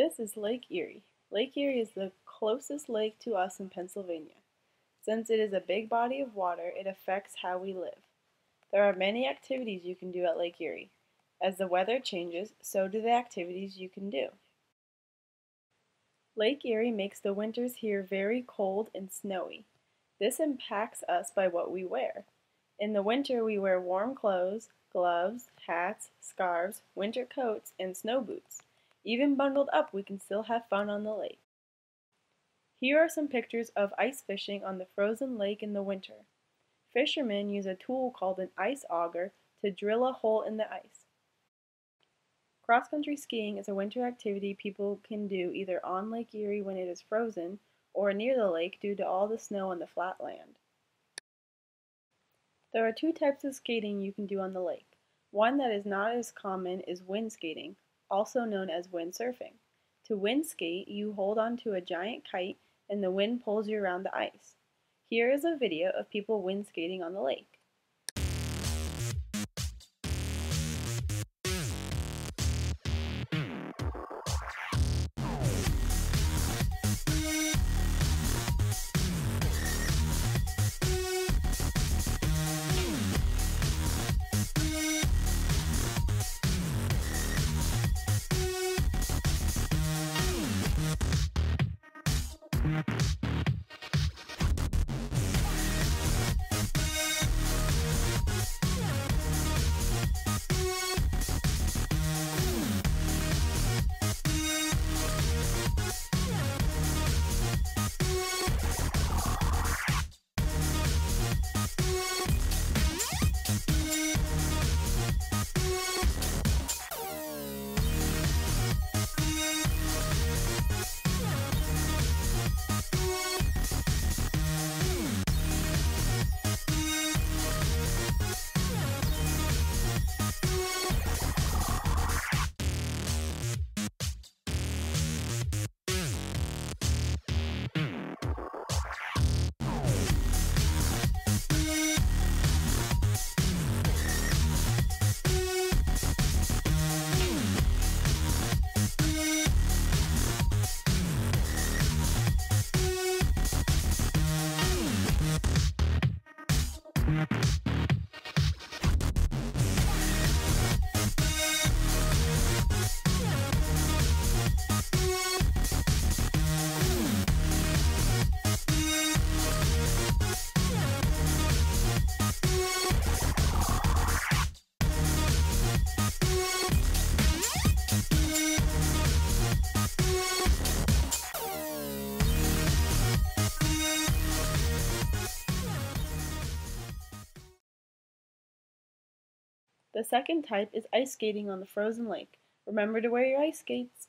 This is Lake Erie. Lake Erie is the closest lake to us in Pennsylvania. Since it is a big body of water, it affects how we live. There are many activities you can do at Lake Erie. As the weather changes, so do the activities you can do. Lake Erie makes the winters here very cold and snowy. This impacts us by what we wear. In the winter, we wear warm clothes, gloves, hats, scarves, winter coats, and snow boots. Even bundled up, we can still have fun on the lake. Here are some pictures of ice fishing on the frozen lake in the winter. Fishermen use a tool called an ice auger to drill a hole in the ice. Cross-country skiing is a winter activity people can do either on Lake Erie when it is frozen or near the lake due to all the snow on the flat land. There are two types of skating you can do on the lake. One that is not as common is wind skating, also known as windsurfing. To wind skate, you hold onto a giant kite and the wind pulls you around the ice. Here is a video of people wind skating on the lake. The second type is ice skating on the frozen lake. Remember to wear your ice skates.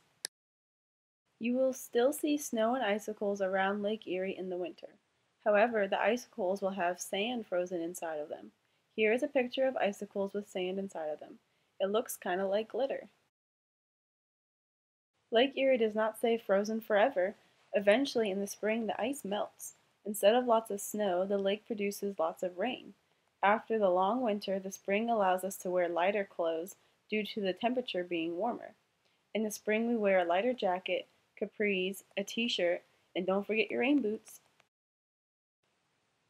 You will still see snow and icicles around Lake Erie in the winter. However, the icicles will have sand frozen inside of them. Here is a picture of icicles with sand inside of them. It looks kind of like glitter. Lake Erie does not stay frozen forever. Eventually, in the spring, the ice melts. Instead of lots of snow, the lake produces lots of rain. After the long winter, the spring allows us to wear lighter clothes due to the temperature being warmer. In the spring, we wear a lighter jacket, capris, a t-shirt, and don't forget your rain boots.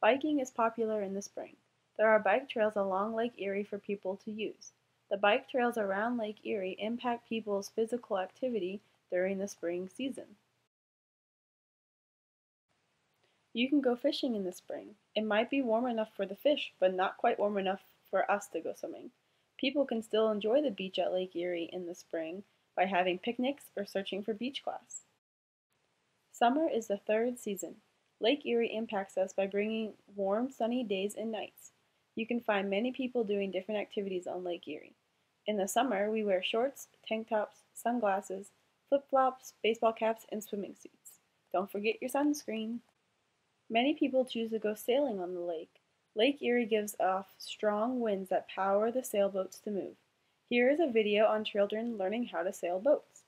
Biking is popular in the spring. There are bike trails along Lake Erie for people to use. The bike trails around Lake Erie impact people's physical activity during the spring season. You can go fishing in the spring. It might be warm enough for the fish, but not quite warm enough for us to go swimming. People can still enjoy the beach at Lake Erie in the spring by having picnics or searching for beach class. Summer is the third season. Lake Erie impacts us by bringing warm, sunny days and nights. You can find many people doing different activities on Lake Erie. In the summer, we wear shorts, tank tops, sunglasses, flip-flops, baseball caps, and swimming suits. Don't forget your sunscreen. Many people choose to go sailing on the lake. Lake Erie gives off strong winds that power the sailboats to move. Here is a video on children learning how to sail boats.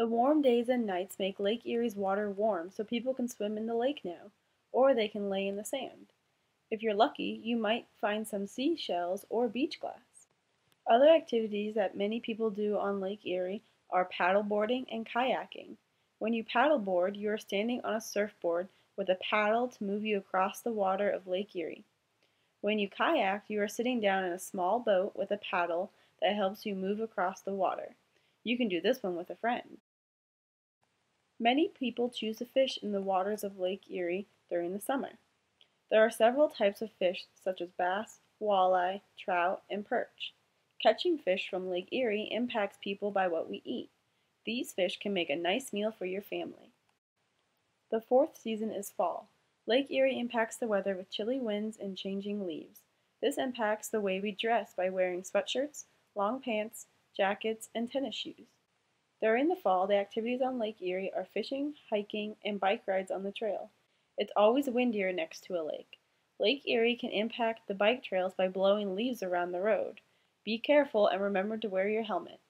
The warm days and nights make Lake Erie's water warm so people can swim in the lake now, or they can lay in the sand. If you're lucky, you might find some seashells or beach glass. Other activities that many people do on Lake Erie are paddleboarding and kayaking. When you paddleboard, you are standing on a surfboard with a paddle to move you across the water of Lake Erie. When you kayak, you are sitting down in a small boat with a paddle that helps you move across the water. You can do this one with a friend. Many people choose to fish in the waters of Lake Erie during the summer. There are several types of fish such as bass, walleye, trout, and perch. Catching fish from Lake Erie impacts people by what we eat. These fish can make a nice meal for your family. The fourth season is fall. Lake Erie impacts the weather with chilly winds and changing leaves. This impacts the way we dress by wearing sweatshirts, long pants, jackets, and tennis shoes. During the fall, the activities on Lake Erie are fishing, hiking, and bike rides on the trail. It's always windier next to a lake. Lake Erie can impact the bike trails by blowing leaves around the road. Be careful and remember to wear your helmet.